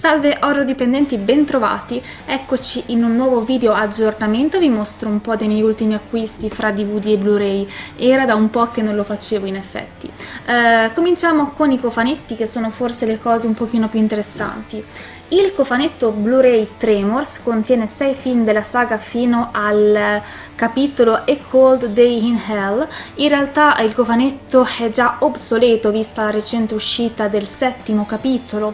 Salve horror dipendenti, bentrovati, eccoci in un nuovo video aggiornamento. Vi mostro un po' dei miei ultimi acquisti fra DVD e Blu-ray. Era da un po' che non lo facevo in effetti. Cominciamo con i cofanetti, che sono forse le cose un pochino più interessanti. Il cofanetto Blu-ray Tremors contiene 6 film della saga fino al capitolo A Cold Day in Hell. In realtà il cofanetto è già obsoleto vista la recente uscita del 7º capitolo,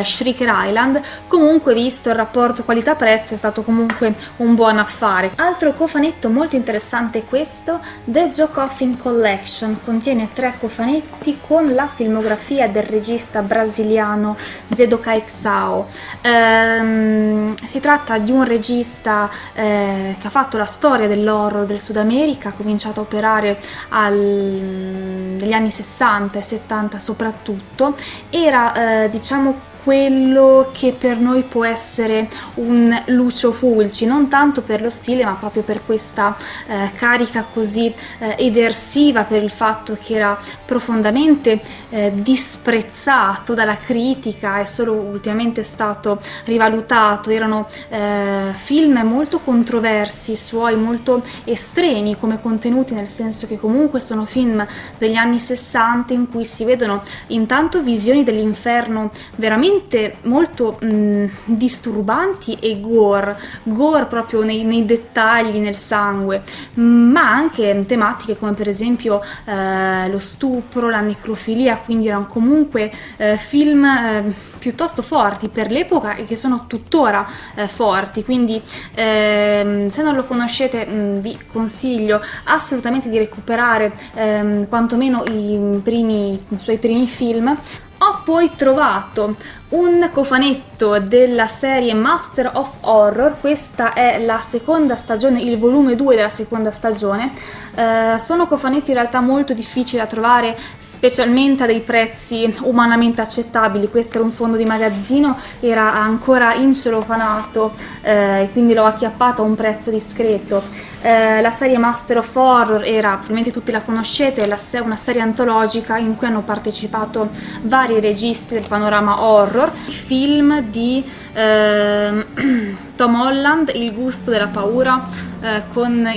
Shrieker Island. Comunque, visto il rapporto qualità-prezzo, è stato comunque un buon affare. Altro cofanetto molto interessante è questo, The Joe Coffin Collection. Contiene 3 cofanetti con la filmografia del regista brasiliano Zedokai Ksao. Si tratta di un regista che ha fatto la storia dell'horror del Sud America, ha cominciato a operare negli anni 60 e 70 soprattutto. Era diciamo quello che per noi può essere un Lucio Fulci, non tanto per lo stile ma proprio per questa carica così eversiva, per il fatto che era profondamente disprezzato dalla critica, è solo ultimamente stato rivalutato. Erano film molto controversi, suoi molto estremi come contenuti, nel senso che comunque sono film degli anni 60 in cui si vedono intanto visioni dell'inferno veramente molto disturbanti e gore proprio nei dettagli, nel sangue, ma anche tematiche come per esempio lo stupro, la necrofilia, quindi erano comunque film piuttosto forti per l'epoca e che sono tuttora forti. Quindi se non lo conoscete vi consiglio assolutamente di recuperare quantomeno i suoi primi film. Ho poi trovato un cofanetto della serie Master of Horror. Questa è la seconda stagione, il volume 2 della seconda stagione. Sono cofanetti in realtà molto difficili da trovare, specialmente a dei prezzi umanamente accettabili. Questo era un fondo di magazzino, era ancora incelofanato, e quindi l'ho acchiappato a un prezzo discreto. La serie Master of Horror era, probabilmente tutti la conoscete, è una serie antologica in cui hanno partecipato vari registi del panorama horror. Film di Tom Holland, Il gusto della paura, con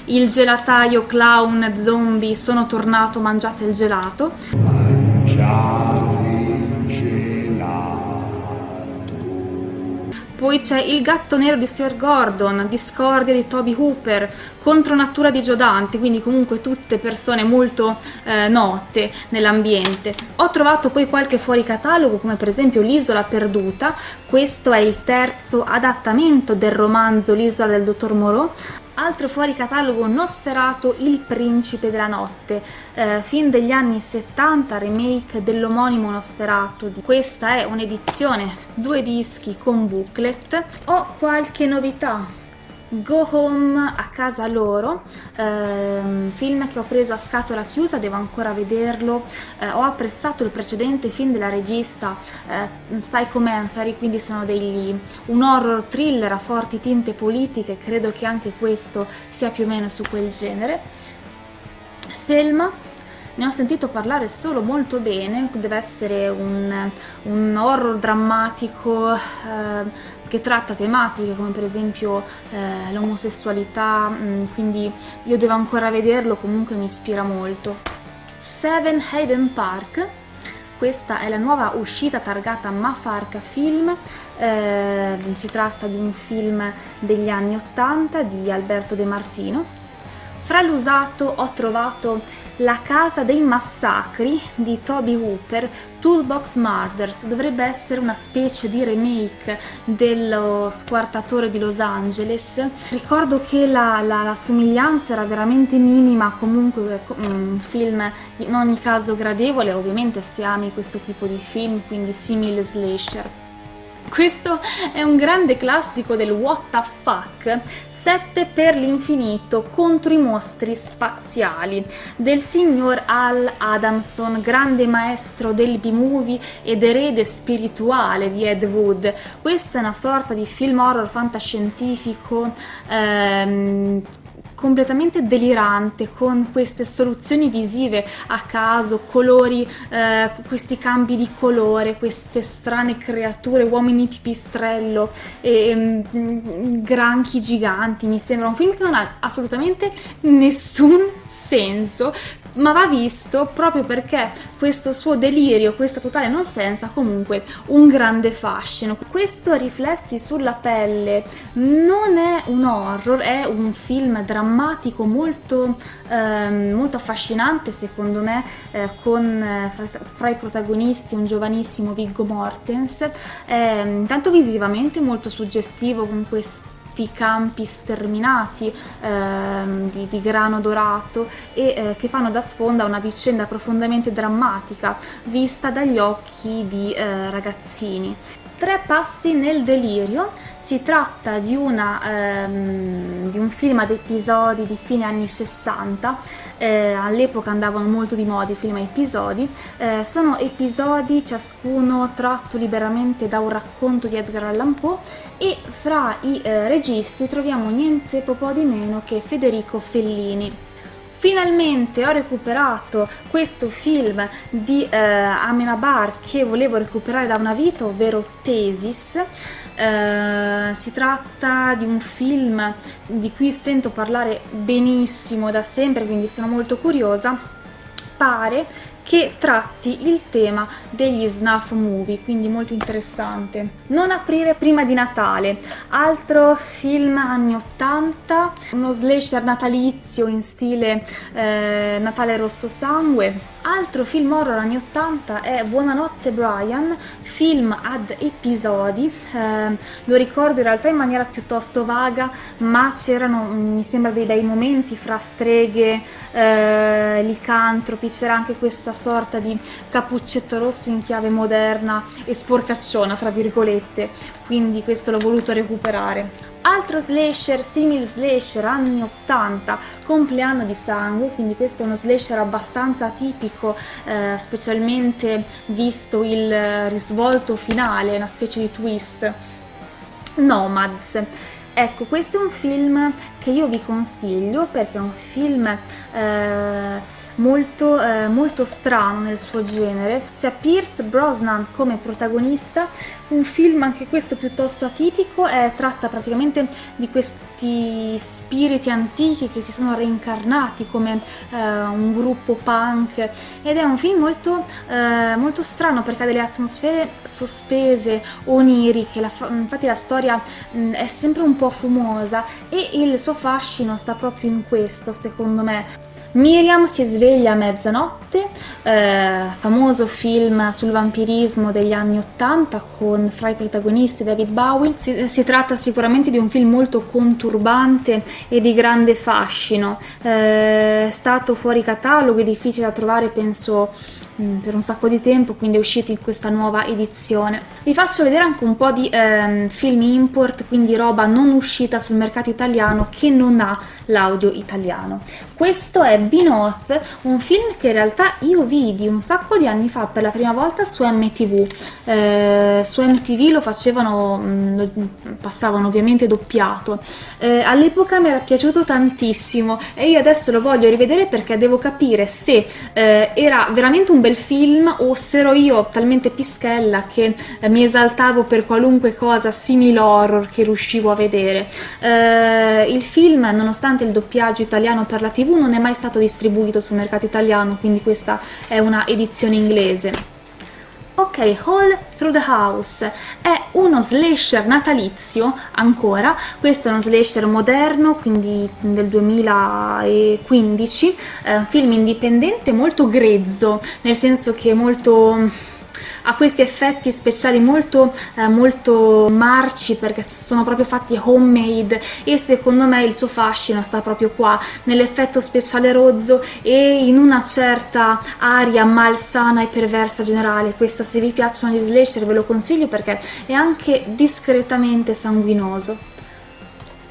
il gelataio clown zombie Sono tornato, mangiate il gelato. Mangiate il gelato. Poi c'è Il gatto nero di Stuart Gordon, Discordia di Toby Hooper, Contronatura di Joe Dante, quindi comunque tutte persone molto note nell'ambiente. Ho trovato poi qualche fuori catalogo, come per esempio L'isola perduta. Questo è il terzo adattamento del romanzo L'isola del dottor Moreau. Altro fuori catalogo, Nosferatu, il principe della notte, film degli anni 70, remake dell'omonimo Nosferatu. Questa è un'edizione 2 dischi con booklet. Ho qualche novità. Go Home, a casa loro, film che ho preso a scatola chiusa, devo ancora vederlo. Ho apprezzato il precedente film della regista, Psychomanthery, quindi sono un horror thriller a forti tinte politiche, credo che anche questo sia più o meno su quel genere. Thelma, ne ho sentito parlare solo molto bene, deve essere un horror drammatico che tratta tematiche come per esempio l'omosessualità, quindi io devo ancora vederlo, comunque mi ispira molto. Seven Hayden Park, questa è la nuova uscita targata Mafarka Film. Si tratta di un film degli anni 80 di Alberto De Martino. Fra l'usato ho trovato La casa dei massacri di Toby Hooper, Toolbox Murders. Dovrebbe essere una specie di remake dello Squartatore di Los Angeles. Ricordo che la somiglianza era veramente minima, comunque un film in ogni caso gradevole, ovviamente se ami questo tipo di film, quindi simile slasher. Questo è un grande classico del what the fuck, 7 per l'infinito contro i mostri spaziali, del signor Al Adamson, grande maestro del B-movie ed erede spirituale di Ed Wood. Questa è una sorta di film horror fantascientifico completamente delirante, con queste soluzioni visive a caso, colori, questi cambi di colore, queste strane creature, uomini pipistrello e granchi giganti. Mi sembra un film che non ha assolutamente nessun senso, ma va visto proprio perché questo suo delirio, questa totale nonsense ha comunque un grande fascino. Questo Riflessi sulla pelle non è un horror, è un film drammatico molto, molto affascinante secondo me, con fra i protagonisti un giovanissimo Viggo Mortensen, intanto visivamente molto suggestivo, con questi campi sterminati di grano dorato e che fanno da sfondo a una vicenda profondamente drammatica vista dagli occhi di ragazzini. Tre passi nel delirio. Si tratta di un film ad episodi di fine anni 60, all'epoca andavano molto di moda i film a episodi, sono episodi ciascuno tratto liberamente da un racconto di Edgar Allan Poe, e fra i registi troviamo niente po' di meno che Federico Fellini. Finalmente ho recuperato questo film di Amenabar che volevo recuperare da una vita, ovvero Thesis. Si tratta di un film di cui sento parlare benissimo da sempre, quindi sono molto curiosa. Pare che tratti il tema degli snuff movie, quindi molto interessante. Non aprire prima di Natale, altro film anni 80, uno slasher natalizio in stile Natale rosso sangue. Altro film horror anni 80 è Buonanotte Brian, film ad episodi, lo ricordo in realtà in maniera piuttosto vaga, ma c'erano, mi sembra, dei bei momenti fra streghe, licantropi, c'era anche questa sorta di cappuccetto rosso in chiave moderna e sporcacciona, fra virgolette, quindi questo l'ho voluto recuperare. Altro slasher, simil slasher anni 80, Compleanno di sangue, quindi questo è uno slasher abbastanza atipico, specialmente visto il risvolto finale, una specie di twist. Nomads. Ecco, questo è un film che io vi consiglio perché è un film molto strano nel suo genere. C'è Pierce Brosnan come protagonista, un film anche questo piuttosto atipico, tratta praticamente di questi spiriti antichi che si sono reincarnati come un gruppo punk, ed è un film molto strano perché ha delle atmosfere sospese, oniriche, infatti la storia è sempre un po' fumosa e il suo fascino sta proprio in questo, secondo me. Miriam si sveglia a mezzanotte, famoso film sul vampirismo degli anni 80 con fra i protagonisti David Bowie. Si tratta sicuramente di un film molto conturbante e di grande fascino, è stato fuori catalogo e difficile da trovare, penso, per un sacco di tempo, quindi è uscito in questa nuova edizione. Vi faccio vedere anche un po' di film import, quindi roba non uscita sul mercato italiano che non ha l'audio italiano. Questo è Beneath, un film che in realtà io vidi un sacco di anni fa per la prima volta su MTV. Su MTV lo passavano ovviamente doppiato. All'epoca mi era piaciuto tantissimo e io adesso lo voglio rivedere perché devo capire se era veramente un bel film o se ero io talmente pischella che mi esaltavo per qualunque cosa simile horror che riuscivo a vedere. Il film, nonostante il doppiaggio italiano per la TV, non è mai stato distribuito sul mercato italiano, quindi questa è una edizione inglese. Ok, All Through the House è uno slasher natalizio ancora, questo è uno slasher moderno, quindi del 2015, un film indipendente molto grezzo, nel senso che ha questi effetti speciali molto marci perché sono proprio fatti homemade, e secondo me il suo fascino sta proprio qua, nell'effetto speciale rozzo e in una certa aria malsana e perversa generale. Questo, se vi piacciono gli slasher, ve lo consiglio perché è anche discretamente sanguinoso.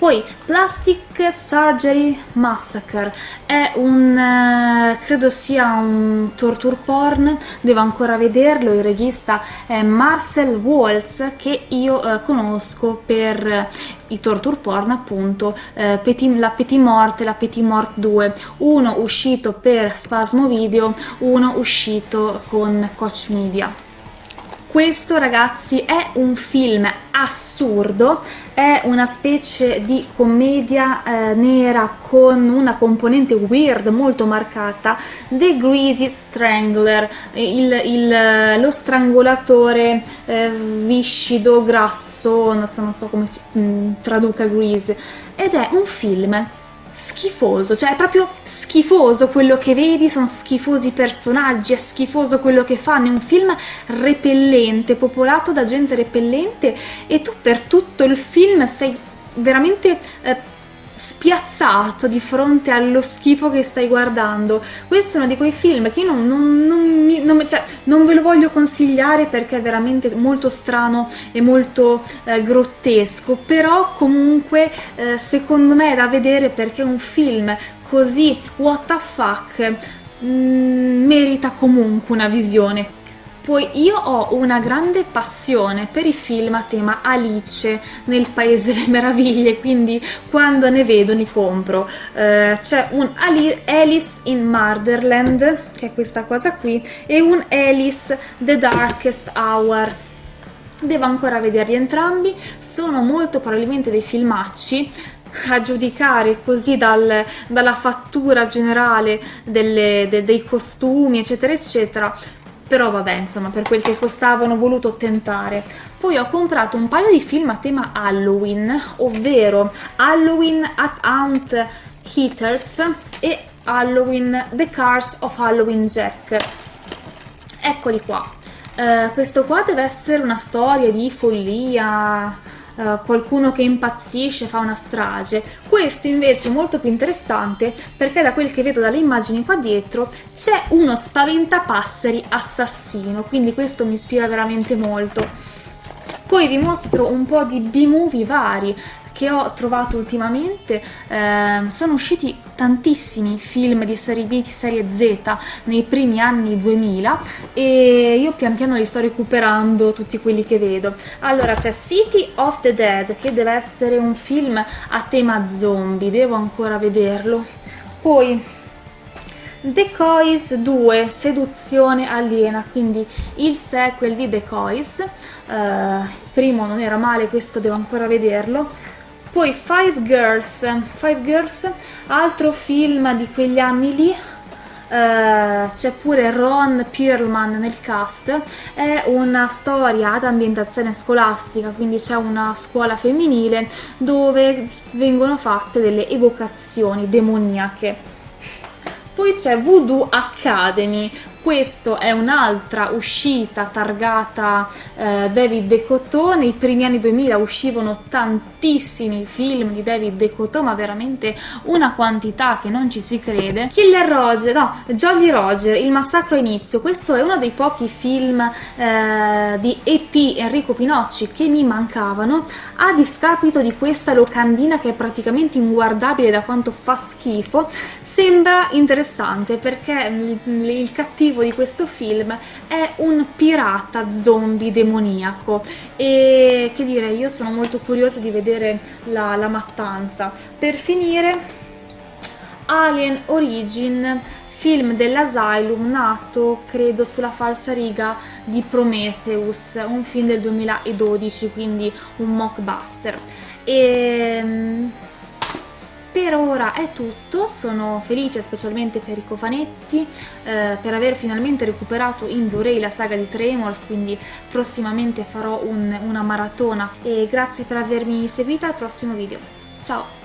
Poi Plastic Surgery Massacre è un credo sia un torture porn, devo ancora vederlo. Il regista è Marcel Waltz, che io conosco per i torture porn, appunto, la Petit Mort e la Petit Mort 2, uno uscito per Spasmo Video, uno uscito con Koch Media. Questo, ragazzi, è un film assurdo, è una specie di commedia nera con una componente weird molto marcata. The Greasy Strangler, lo strangolatore viscido, grasso, non so come si traduca grease, ed è un film schifoso, cioè è proprio schifoso quello che vedi, sono schifosi i personaggi, è schifoso quello che fanno, è un film repellente, popolato da gente repellente, e tu per tutto il film sei veramente spiazzato di fronte allo schifo che stai guardando. Questo è uno di quei film che io non ve lo voglio consigliare, perché è veramente molto strano e molto grottesco, però comunque secondo me è da vedere, perché un film così what the fuck merita comunque una visione. Poi io ho una grande passione per i film a tema Alice nel Paese delle Meraviglie, quindi quando ne vedo ne compro. C'è un Alice in Murderland, che è questa cosa qui, e un Alice The Darkest Hour. Devo ancora vederli entrambi, sono molto probabilmente dei filmacci, a giudicare così dalla fattura generale dei costumi, eccetera eccetera. Però vabbè, insomma, per quel che costavano ho voluto tentare. Poi ho comprato un paio di film a tema Halloween, ovvero Halloween at Aunt Heather's e Halloween The Curse of Halloween Jack. Eccoli qua. Questo qua deve essere una storia di follia, qualcuno che impazzisce, fa una strage. Questo invece è molto più interessante, perché da quel che vedo dalle immagini qua dietro c'è uno spaventapasseri assassino, quindi questo mi ispira veramente molto. Poi vi mostro un po' di B-movie vari che ho trovato ultimamente. Sono usciti tantissimi film di serie B, di serie Z nei primi anni 2000, e io pian piano li sto recuperando tutti quelli che vedo. Allora c'è City of the Dead, che deve essere un film a tema zombie, devo ancora vederlo. Poi Decoys 2, Seduzione aliena, quindi il sequel di Decoys. Il primo non era male, questo devo ancora vederlo. Poi Five Girls, altro film di quegli anni lì. C'è pure Ron Perlman nel cast. È una storia ad ambientazione scolastica, quindi c'è una scuola femminile dove vengono fatte delle evocazioni demoniache. Poi c'è Voodoo Academy, questo è un'altra uscita targata David Decauto. Nei primi anni 2000 uscivano tantissimi film di David Decauto, ma veramente una quantità che non ci si crede. Jolly Roger, Il massacro a inizio, questo è uno dei pochi film di E.P. Enrico Pinocci che mi mancavano, a discapito di questa locandina che è praticamente inguardabile da quanto fa schifo. Sembra interessante perché il cattivo di questo film è un pirata zombie demoniaco, e che dire, io sono molto curiosa di vedere la mattanza. Per finire, Alien Origin, film dell'Asylum nato credo sulla falsariga di Prometheus, un film del 2012, quindi un mockbuster. Per ora è tutto, sono felice specialmente per i cofanetti, per aver finalmente recuperato in Blu-ray la saga di Tremors, quindi prossimamente farò una maratona, e grazie per avermi seguita. Al prossimo video, ciao!